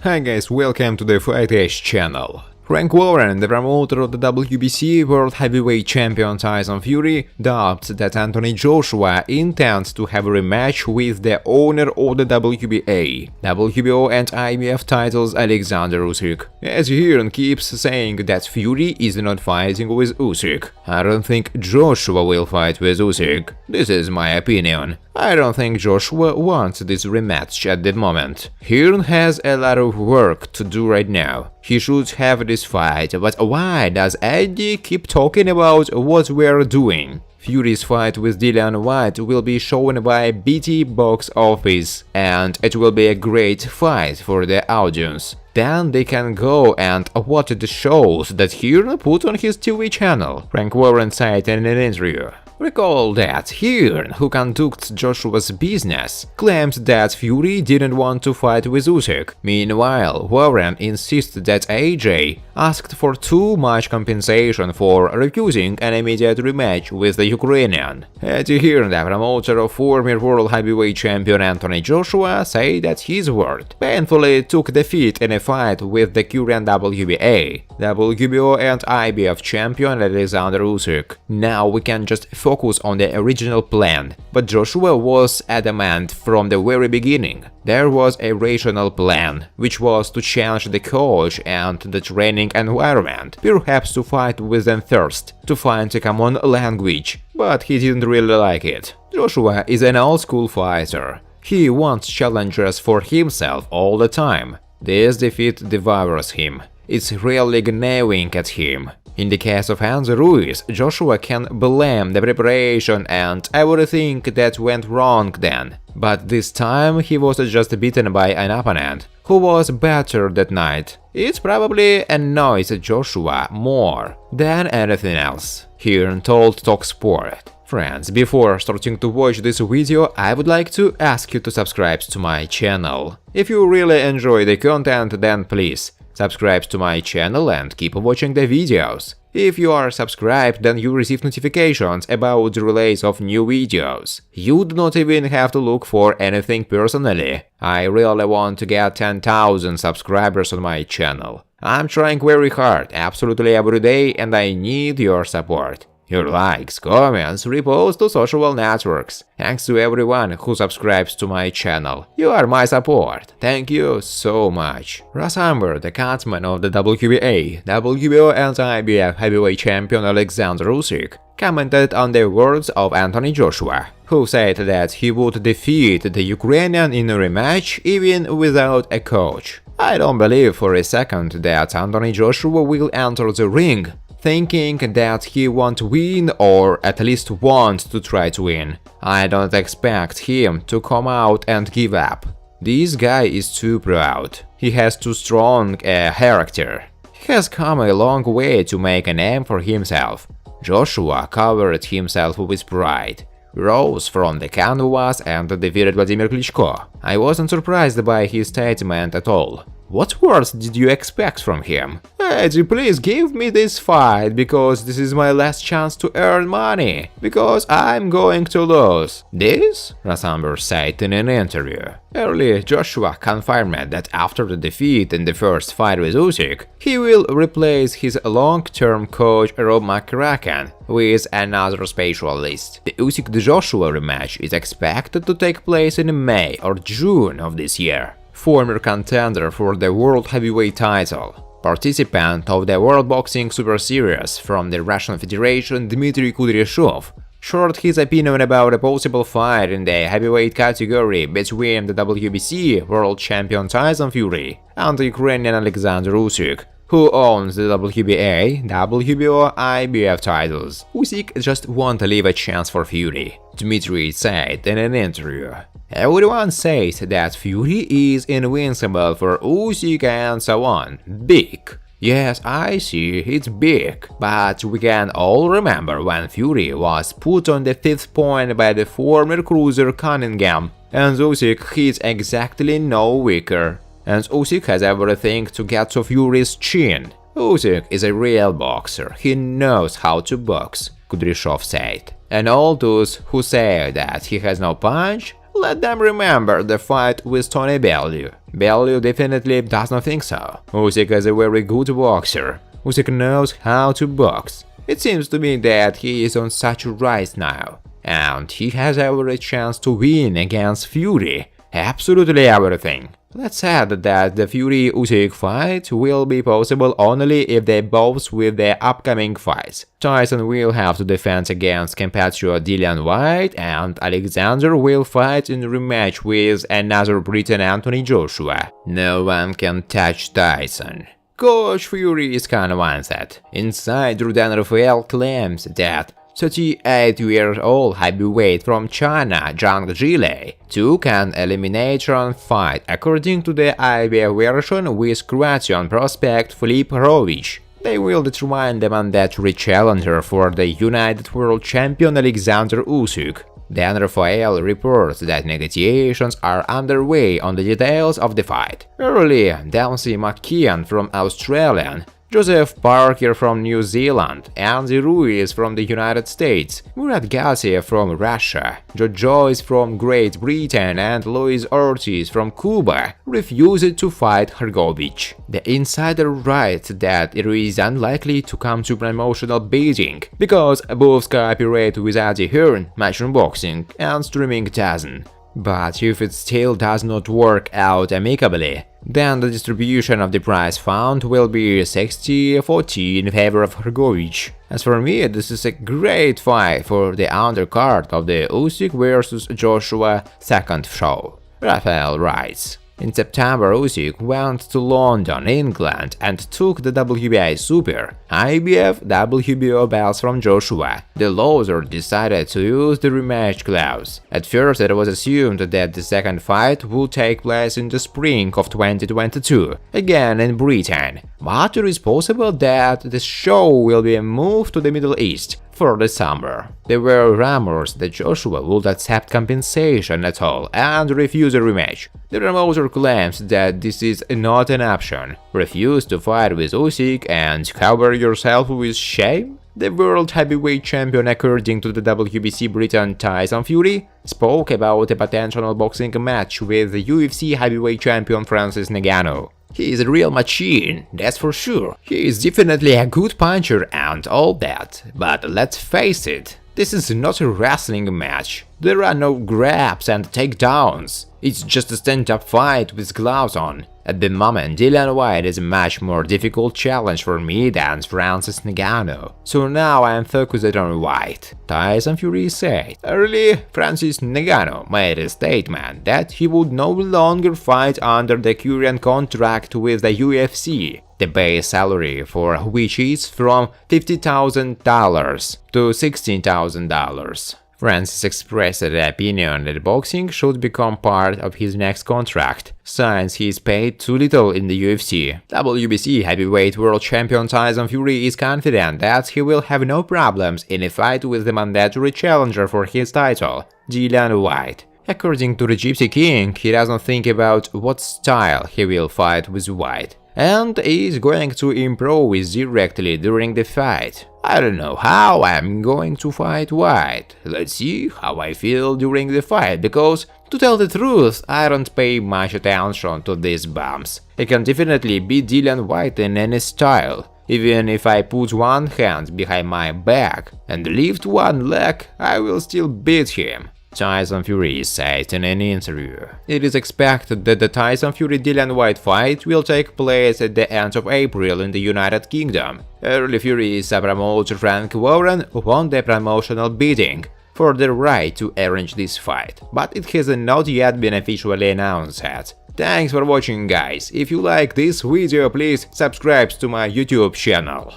Hi guys, welcome to the Fight Edge channel. Frank Warren, the promoter of the WBC World Heavyweight Champion Tyson Fury, doubts that Anthony Joshua intends to have a rematch with the owner of the WBA, WBO and IBF titles Alexander Usyk. As Hearn keeps saying that Fury is not fighting with Usyk. I don't think Joshua will fight with Usyk. This is my opinion. I don't think Joshua wants this rematch at the moment. Hearn has a lot of work to do right now. He should have this fight, but why does Eddie keep talking about what we're doing? Fury's fight with Dillian White will be shown by BT Box Office, and it will be a great fight for the audience. Then they can go and watch the shows that Hearn put on his TV channel, Frank Warren said in an interview. Recall that Hearn, who conducts Joshua's business, claimed that Fury didn't want to fight with Usyk. Meanwhile, Warren insists that AJ asked for too much compensation for refusing an immediate rematch with the Ukrainian. Eddie Hearn, the promoter of former world heavyweight champion Anthony Joshua, said that his word painfully took defeat in a fight with the current WBA, WBO and IBF champion Alexander Usyk. Now we can just focus on the original plan, but Joshua was adamant from the very beginning. There was a rational plan, which was to change the coach and the training environment, perhaps to fight with them first, to find a common language, but he didn't really like it. Joshua is an old-school fighter. He wants challenges for himself all the time. This defeat devours him. It's really gnawing at him. In the case of Hans Ruiz, Joshua can blame the preparation and everything that went wrong then. But this time he was just beaten by an opponent who was better that night. It probably annoys Joshua more than anything else, Hearn told talkSPORT. Friends, before starting to watch this video, I would like to ask you to subscribe to my channel. If you really enjoy the content, then please subscribe to my channel and keep watching the videos. If you are subscribed, then you receive notifications about the release of new videos. You do not even have to look for anything personally. I really want to get 10,000 subscribers on my channel. I'm trying very hard, absolutely every day, and I need your support. Your likes, comments, reposts to social networks. Thanks to everyone who subscribes to my channel. You are my support. Thank you so much. Remember, the catman of the WBA, WBO and IBF heavyweight champion Alexander Usyk commented on the words of Anthony Joshua, who said that he would defeat the Ukrainian in a rematch even without a coach. I don't believe for a second that Anthony Joshua will enter the ring thinking that he won't win or at least want to try to win. I don't expect him to come out and give up. This guy is too proud. He has too strong a character. He has come a long way to make a name for himself. Joshua covered himself with pride, rose from the canvas and defeated Vladimir Klitschko. I wasn't surprised by his statement at all. What words did you expect from him? Eddie, please give me this fight, because this is my last chance to earn money, because I'm going to lose. This? Rasamber said in an interview. Earlier, Joshua confirmed that after the defeat in the first fight with Usyk, he will replace his long-term coach Rob McCracken with another specialist. The Usyk-Joshua rematch is expected to take place in May or June of this year. Former contender for the World Heavyweight title, participant of the World Boxing Super Series from the Russian Federation Dmitry Kudryashov, shared his opinion about a possible fight in the heavyweight category between the WBC World Champion Tyson Fury and the Ukrainian Alexander Usyk, who owns the WBA, WBO, IBF titles. Usyk just won't leave a chance for Fury, Dmitry said in an interview. Everyone says that Fury is invincible for Usyk and so on. Big. Yes, I see, it's big. But we can all remember when Fury was put on the 5th point by the former cruiser Cunningham, and Usyk hits exactly no weaker. And Usyk has everything to get to Fury's chin. Usyk is a real boxer, he knows how to box, Kudryashov said. And all those who say that he has no punch Let them remember the fight with Tony Bellew. Bellew definitely does not think so. Usyk is a very good boxer. Usyk knows how to box. It seems to me that he is on such a rise now, and he has every chance to win against Fury. Absolutely everything. Let's add that the Fury-Usyk fight will be possible only if they both win their upcoming fights. Tyson will have to defend against compatriot Dillian White, and Alexander will fight in a rematch with another Briton Anthony Joshua. No one can touch Tyson. Coach Fury is convinced. Inside, Rudan Rafael claims that 38-year-old heavyweight from China, Zhang Zhilei, took an elimination fight according to the IBF version with Croatian prospect Filip Hrovic. They will determine the mandatory challenger for the United World Champion Alexander Usyk. Dan Rafael reports that negotiations are underway on the details of the fight. Early, Dempsey McKeon from Australia, Joseph Parker from New Zealand, Andy Ruiz from the United States, Murat Gassiev from Russia, Joe Joyce from Great Britain, and Luis Ortiz from Cuba refused to fight Hrgovic. The insider writes that it is unlikely to come to promotional bidding, because both cooperate with Eddie Hearn, Matchroom Boxing, and Streaming doesn't. But if it still does not work out amicably, then the distribution of the prize fund will be 60-40 in favor of Hrgovic. As for me, this is a great fight for the undercard of the Usyk vs Joshua second show, Rafael writes. In September, Usyk went to London, England, and took the WBA Super, IBF, WBO belts from Joshua. The loser decided to use the rematch clause. At first, it was assumed that the second fight would take place in the spring of 2022, again in Britain. But it is possible that the show will be moved to the Middle East for the summer. There were rumors that Joshua would accept compensation at all and refuse a rematch. The promoter claims that this is not an option. Refuse to fight with Usyk and cover yourself with shame? The world heavyweight champion, according to the WBC Briton Tyson Fury, spoke about a potential boxing match with the UFC heavyweight champion Francis Ngannou. He is a real machine, that's for sure. He is definitely a good puncher and all that, but let's face it, this is not a wrestling match. There are no grabs and takedowns. It's just a stand-up fight with gloves on. At the moment, Dillian White is a much more difficult challenge for me than Francis Ngannou, so now I am focused on White, Tyson Fury said. Early, Francis Ngannou made a statement that he would no longer fight under the current contract with the UFC, the base salary for which is from $50,000 to $16,000. Francis expressed the opinion that boxing should become part of his next contract, since he is paid too little in the UFC. WBC heavyweight world champion Tyson Fury is confident that he will have no problems in a fight with the mandatory challenger for his title, Dillian White. According to the Gypsy King, he does not think about what style he will fight with White, and is going to improvise directly during the fight. I don't know how I'm going to fight White. Let's see how I feel during the fight, because, to tell the truth, I don't pay much attention to these bumps. I can definitely beat Dillian White in any style. Even if I put one hand behind my back and lift one leg, I will still beat him, Tyson Fury said in an interview. It is expected that the Tyson Fury-Dillian White fight will take place at the end of April in the United Kingdom. Early Fury's promoter Frank Warren won the promotional bidding for the right to arrange this fight, but it has not yet been officially announced yet. Thanks for watching, guys. If you like this video, please subscribe to my YouTube channel.